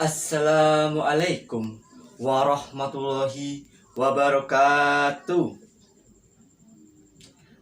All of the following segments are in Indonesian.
Assalamualaikum warahmatullahi wabarakatuh.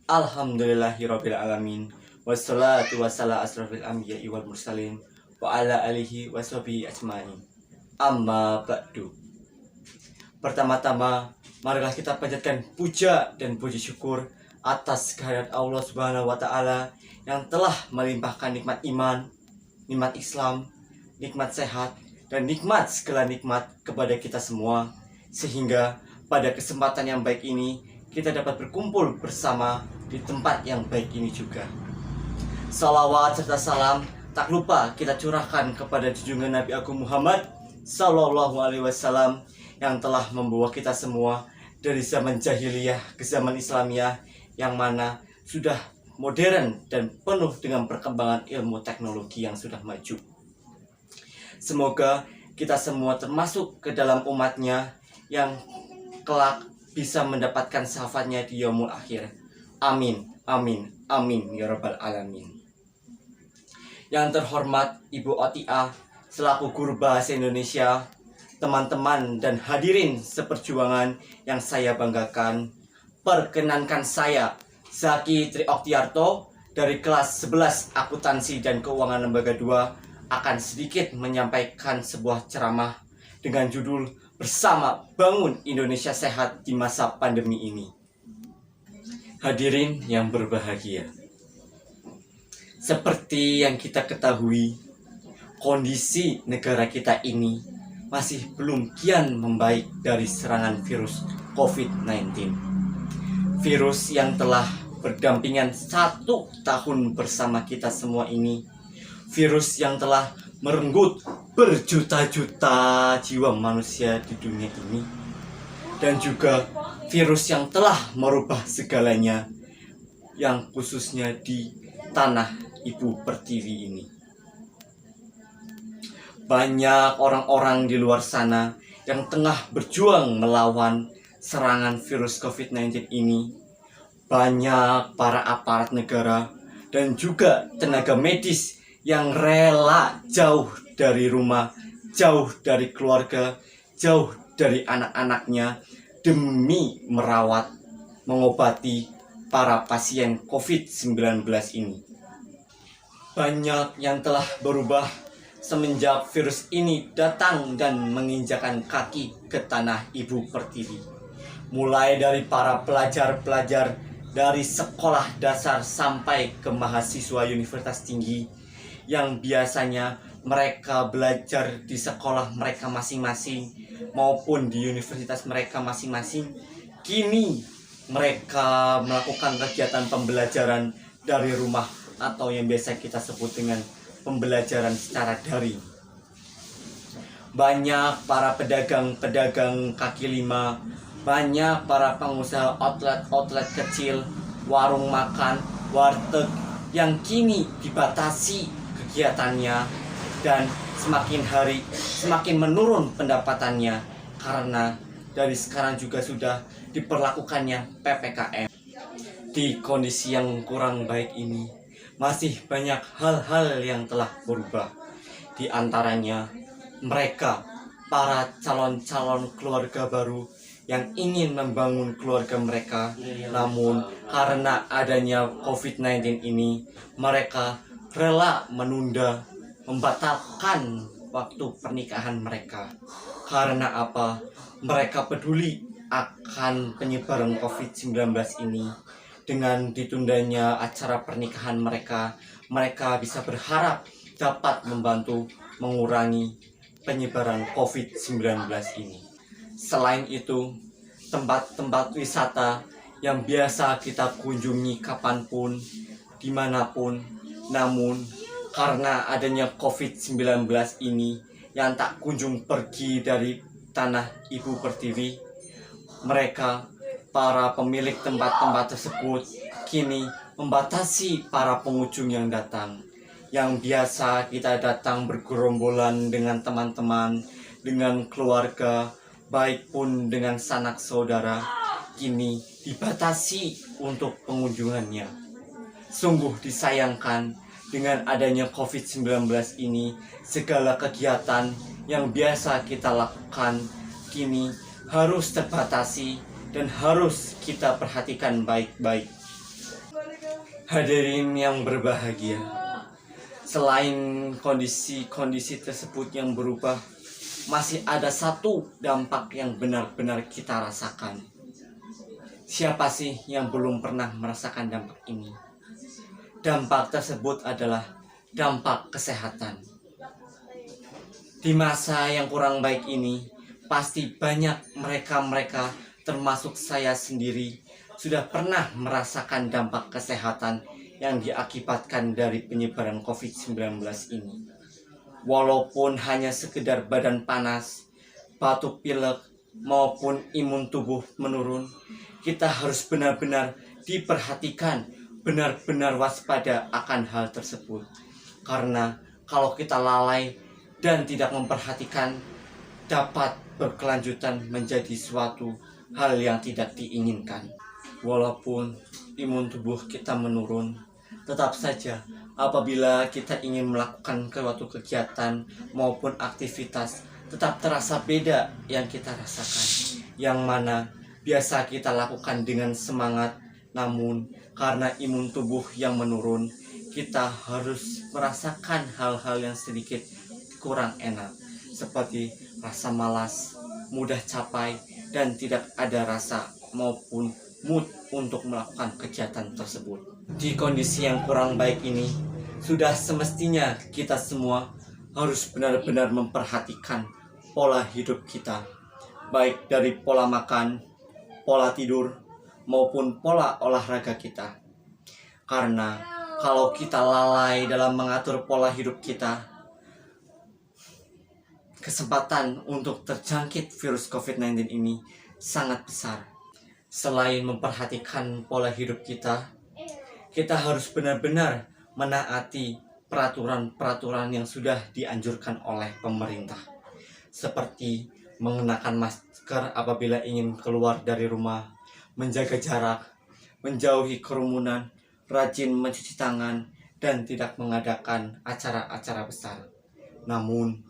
Alhamdulillahirabbil alamin. Wassalatu wassalamu asrofil anbiya'i wal mursalin wa ala alihi washabihi ajmain. Amma ba'du. Pertama-tama, marilah kita panjatkan puja dan puji syukur atas kehadirat Allah Subhanahu wa taala yang telah melimpahkan nikmat iman, nikmat Islam, nikmat sehat, dan nikmat segala nikmat kepada kita semua, sehingga pada kesempatan yang baik ini kita dapat berkumpul bersama di tempat yang baik ini juga. Salawat serta salam tak lupa kita curahkan kepada junjungan Nabi Agung Muhammad Sallallahu Alaihi Wasallam yang telah membawa kita semua dari zaman jahiliyah ke zaman Islamiyah, yang mana sudah modern dan penuh dengan perkembangan ilmu teknologi yang sudah maju. Semoga kita semua termasuk ke dalam umatnya yang kelak bisa mendapatkan syafaatnya di yaumul akhir. Amin, amin, amin ya rabbal alamin. Yang terhormat Ibu Otiah selaku guru bahasa Indonesia, teman-teman dan hadirin seperjuangan yang saya banggakan, perkenankan saya Zaki Trioktiarto dari kelas 11 Akuntansi dan Keuangan Lembaga 2 akan sedikit menyampaikan sebuah ceramah dengan judul Bersama Bangun Indonesia Sehat di Masa Pandemi Ini. Hadirin yang berbahagia, seperti yang kita ketahui, kondisi negara kita ini masih belum kian membaik dari serangan virus COVID-19. Virus yang telah berdampingan 1 tahun bersama kita semua ini, virus yang telah merenggut berjuta-juta jiwa manusia di dunia ini, dan juga virus yang telah merubah segalanya, yang khususnya di tanah Ibu Pertiwi ini. Banyak orang-orang di luar sana yang tengah berjuang melawan serangan virus COVID-19 ini. Banyak para aparat negara dan juga tenaga medis yang rela jauh dari rumah, jauh dari keluarga, jauh dari anak-anaknya demi merawat, mengobati para pasien COVID-19 ini. Banyak yang telah berubah semenjak virus ini datang dan menginjakan kaki ke tanah Ibu Pertiwi. Mulai dari para pelajar-pelajar dari sekolah dasar sampai ke mahasiswa universitas tinggi, yang biasanya mereka belajar di sekolah mereka masing-masing maupun di universitas mereka masing-masing, kini mereka melakukan kegiatan pembelajaran dari rumah atau yang biasa kita sebut dengan pembelajaran secara daring. Banyak para pedagang-pedagang kaki lima, banyak para pengusaha outlet kecil, warung makan, warteg yang kini dibatasi kegiatannya dan semakin hari semakin menurun pendapatannya karena dari sekarang juga sudah diperlakukannya PPKM. Di kondisi yang kurang baik ini masih banyak hal-hal yang telah berubah. Di antaranya mereka para calon-calon keluarga baru yang ingin membangun keluarga mereka, namun karena adanya COVID-19 ini mereka rela menunda, membatalkan waktu pernikahan mereka. Karena apa? Mereka peduli akan penyebaran COVID-19 ini. Dengan ditundanya acara pernikahan mereka, mereka bisa berharap dapat membantu mengurangi penyebaran COVID-19 ini. Selain itu, tempat-tempat wisata yang biasa kita kunjungi kapanpun, dimanapun, namun karena adanya COVID-19 ini yang tak kunjung pergi dari tanah Ibu Pertiwi, mereka, para pemilik tempat-tempat tersebut, kini membatasi para pengunjung yang datang. Yang biasa kita datang bergerombolan dengan teman-teman, dengan keluarga, baik pun dengan sanak saudara, kini dibatasi untuk pengunjungannya. Sungguh disayangkan, dengan adanya COVID-19 ini, segala kegiatan yang biasa kita lakukan kini harus terbatasi dan harus kita perhatikan baik-baik. Hadirin yang berbahagia, selain kondisi-kondisi tersebut yang berubah, masih ada satu dampak yang benar-benar kita rasakan. Siapa sih yang belum pernah merasakan dampak ini? Dampak tersebut adalah dampak kesehatan. Di masa yang kurang baik ini, pasti banyak mereka-mereka, termasuk saya sendiri, sudah pernah merasakan dampak kesehatan yang diakibatkan dari penyebaran COVID-19 ini. Walaupun hanya sekedar badan panas, batuk pilek, maupun imun tubuh menurun, kita harus benar-benar diperhatikan, benar-benar waspada akan hal tersebut. Karena kalau kita lalai dan tidak memperhatikan, dapat berkelanjutan menjadi suatu hal yang tidak diinginkan. Walaupun imun tubuh kita menurun, tetap saja apabila kita ingin melakukan suatu kegiatan maupun aktivitas, tetap terasa beda yang kita rasakan. Yang mana biasa kita lakukan dengan semangat, namun karena imun tubuh yang menurun, kita harus merasakan hal-hal yang sedikit kurang enak, seperti rasa malas, mudah capai, dan tidak ada rasa maupun mood untuk melakukan kegiatan tersebut. Di kondisi yang kurang baik ini, sudah semestinya kita semua harus benar-benar memperhatikan pola hidup kita, baik dari pola makan, pola tidur, maupun pola olahraga kita. Karena kalau kita lalai dalam mengatur pola hidup kita, kesempatan untuk terjangkit virus COVID-19 ini sangat besar. Selain memperhatikan pola hidup kita harus benar-benar menaati peraturan-peraturan yang sudah dianjurkan oleh pemerintah. Seperti mengenakan masker apabila ingin keluar dari rumah, menjaga jarak, menjauhi kerumunan, rajin mencuci tangan, dan tidak mengadakan acara-acara besar. Namun,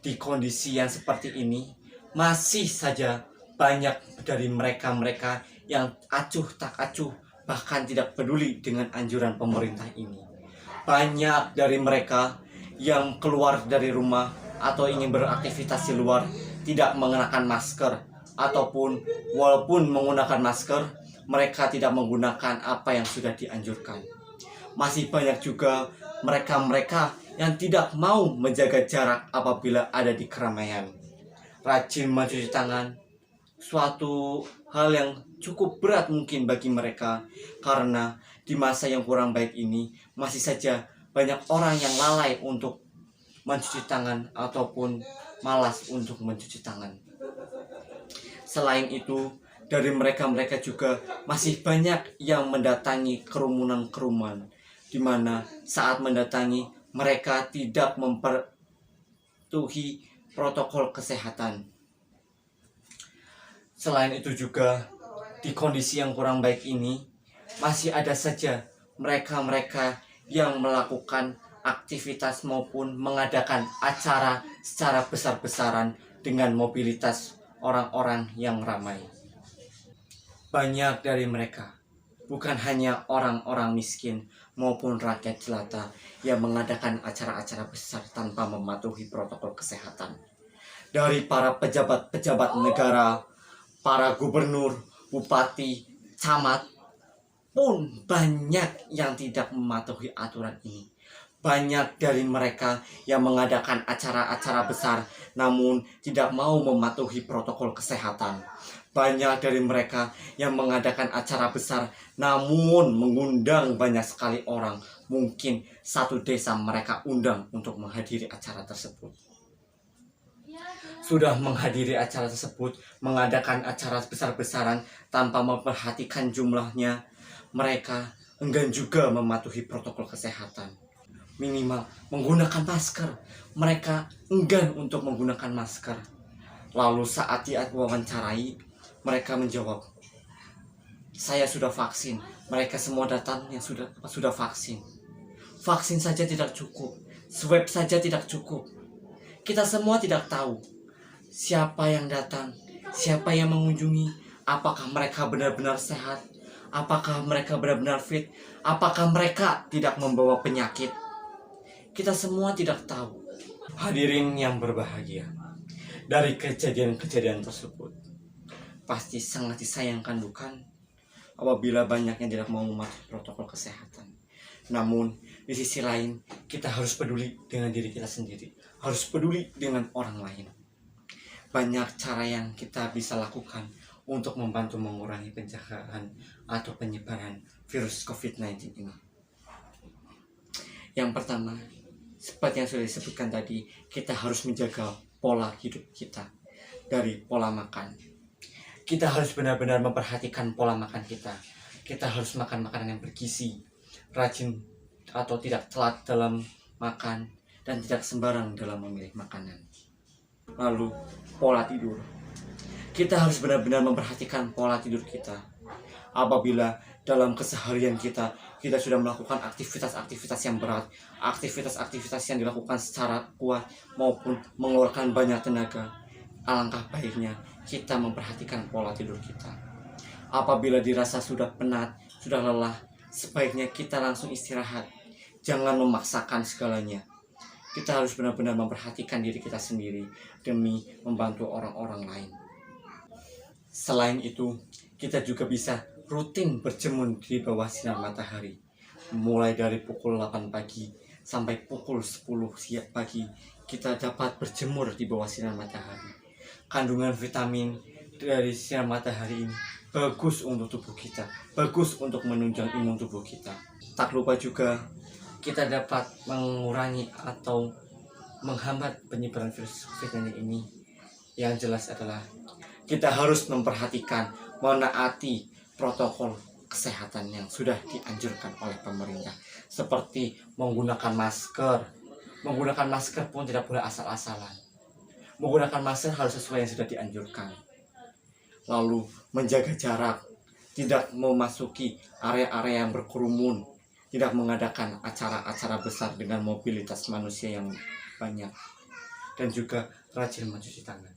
di kondisi yang seperti ini, masih saja banyak dari mereka-mereka yang acuh tak acuh, bahkan tidak peduli dengan anjuran pemerintah ini. Banyak dari mereka yang keluar dari rumah atau ingin beraktivitas di luar tidak mengenakan masker, ataupun walaupun menggunakan masker, mereka tidak menggunakan apa yang sudah dianjurkan. Masih banyak juga mereka-mereka yang tidak mau menjaga jarak apabila ada di keramaian. Rajin mencuci tangan, suatu hal yang cukup berat mungkin bagi mereka, karena di masa yang kurang baik ini masih saja banyak orang yang lalai untuk mencuci tangan ataupun malas untuk mencuci tangan. Selain itu, dari mereka-mereka juga masih banyak yang mendatangi kerumunan-kerumunan, di mana saat mendatangi mereka tidak mematuhi protokol kesehatan. Selain itu juga, di kondisi yang kurang baik ini, masih ada saja mereka-mereka yang melakukan aktivitas maupun mengadakan acara secara besar-besaran dengan mobilitas orang-orang yang ramai. Banyak dari mereka, bukan hanya orang-orang miskin maupun rakyat jelata, yang mengadakan acara-acara besar tanpa mematuhi protokol kesehatan. Dari para pejabat-pejabat negara, para gubernur, bupati, camat, pun banyak yang tidak mematuhi aturan ini. Banyak dari mereka yang mengadakan acara-acara besar namun tidak mau mematuhi protokol kesehatan. Banyak dari mereka yang mengadakan acara besar namun mengundang banyak sekali orang. Mungkin satu desa mereka undang untuk menghadiri acara tersebut. Sudah menghadiri acara tersebut, mengadakan acara besar-besaran tanpa memperhatikan jumlahnya, mereka enggan juga mematuhi protokol kesehatan. Minimal menggunakan masker, mereka enggan untuk menggunakan masker. Lalu saat diwawancarai, mereka menjawab, "Saya sudah vaksin." Mereka semua datang yang sudah vaksin. Vaksin saja tidak cukup, swab saja tidak cukup. Kita semua tidak tahu siapa yang datang, siapa yang mengunjungi, apakah mereka benar-benar sehat, apakah mereka benar-benar fit, apakah mereka tidak membawa penyakit. Kita semua tidak tahu. Hadirin yang berbahagia, dari kejadian-kejadian tersebut, pasti sangat disayangkan bukan? Apabila banyak yang tidak mau mematuhi protokol kesehatan. Namun, di sisi lain, kita harus peduli dengan diri kita sendiri. Harus peduli dengan orang lain. Banyak cara yang kita bisa lakukan untuk membantu mengurangi penjagaan atau penyebaran virus COVID-19 ini. Yang pertama, seperti yang sudah disebutkan tadi, kita harus menjaga pola hidup kita dari pola makan. Kita harus benar-benar memperhatikan pola makan kita. Kita harus makan makanan yang bergizi, rajin atau tidak telat dalam makan, dan tidak sembarang dalam memilih makanan. Lalu, pola tidur. Kita harus benar-benar memperhatikan pola tidur kita. Apabila dalam keseharian kita sudah melakukan aktivitas-aktivitas yang berat, aktivitas-aktivitas yang dilakukan secara kuat maupun mengeluarkan banyak tenaga, alangkah baiknya kita memperhatikan pola tidur kita. Apabila dirasa sudah penat, sudah lelah, sebaiknya kita langsung istirahat. Jangan memaksakan segalanya. Kita harus benar-benar memperhatikan diri kita sendiri demi membantu orang-orang lain. Selain itu, kita juga bisa rutin berjemur di bawah sinar matahari. Mulai dari pukul 8 pagi sampai pukul 10 siang pagi, kita dapat berjemur di bawah sinar matahari. Kandungan vitamin dari sinar matahari ini bagus untuk tubuh kita, bagus untuk menunjang imun tubuh kita. Tak lupa juga kita dapat mengurangi atau menghambat penyebaran virus COVID-19 ini. Yang jelas adalah kita harus memperhatikan, menaati protokol kesehatan yang sudah dianjurkan oleh pemerintah, seperti menggunakan masker. Menggunakan masker pun tidak boleh asal-asalan. Menggunakan masker harus sesuai yang sudah dianjurkan. Lalu menjaga jarak, tidak memasuki area-area yang berkerumun, tidak mengadakan acara-acara besar dengan mobilitas manusia yang banyak, dan juga rajin mencuci tangan.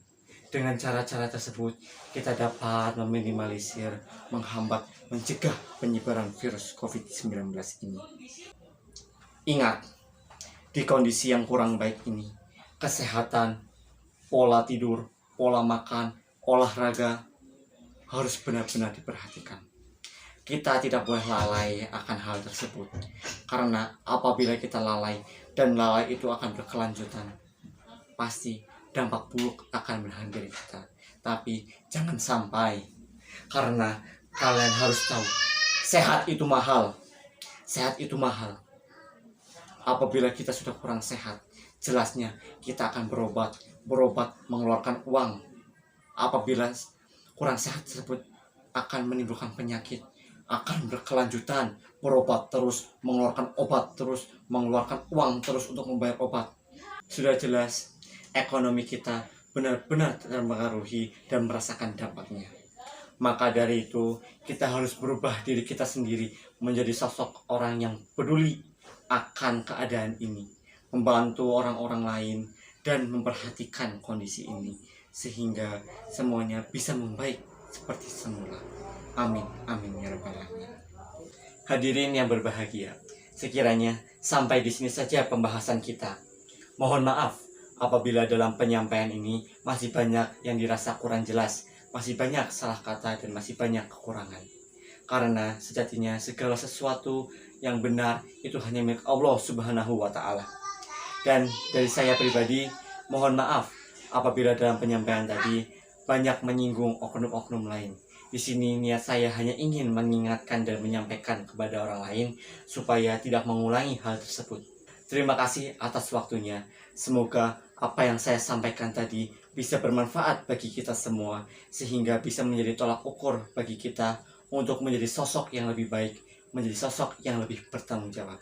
Dengan cara-cara tersebut, kita dapat meminimalisir, menghambat, mencegah penyebaran virus COVID-19 ini. Ingat, di kondisi yang kurang baik ini, kesehatan, pola tidur, pola makan, olahraga harus benar-benar diperhatikan. Kita tidak boleh lalai akan hal tersebut, karena apabila kita lalai dan lalai itu akan berkelanjutan, pasti dampak buruk akan menghampiri kita. Tapi jangan sampai, karena kalian harus tahu, sehat itu mahal. Sehat itu mahal. Apabila kita sudah kurang sehat, jelasnya kita akan berobat mengeluarkan uang. Apabila kurang sehat tersebut akan menimbulkan penyakit, akan berkelanjutan, berobat terus, mengeluarkan obat terus, mengeluarkan uang terus untuk membayar obat. Sudah jelas ekonomi kita benar-benar terpengaruhi dan merasakan dampaknya. Maka dari itu kita harus berubah diri kita sendiri menjadi sosok orang yang peduli akan keadaan ini, membantu orang-orang lain dan memperhatikan kondisi ini sehingga semuanya bisa membaik seperti semula. Amin, amin ya rabbal alamin. Hadirin yang berbahagia, sekiranya sampai di sini saja pembahasan kita. Mohon maaf apabila dalam penyampaian ini masih banyak yang dirasa kurang jelas, masih banyak salah kata dan masih banyak kekurangan. Karena sejatinya segala sesuatu yang benar itu hanya milik Allah Subhanahu wa Ta'ala. Dan dari saya pribadi, mohon maaf apabila dalam penyampaian tadi banyak menyinggung oknum-oknum lain. Di sini niat saya hanya ingin mengingatkan dan menyampaikan kepada orang lain supaya tidak mengulangi hal tersebut. Terima kasih atas waktunya. Semoga apa yang saya sampaikan tadi bisa bermanfaat bagi kita semua, sehingga bisa menjadi tolak ukur bagi kita untuk menjadi sosok yang lebih baik, menjadi sosok yang lebih bertanggung jawab.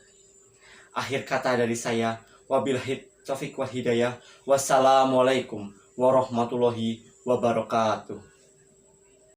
Akhir kata dari saya, wabillahi taufiq wal hidayah. Wassalamualaikum warahmatullahi wabarakatuh.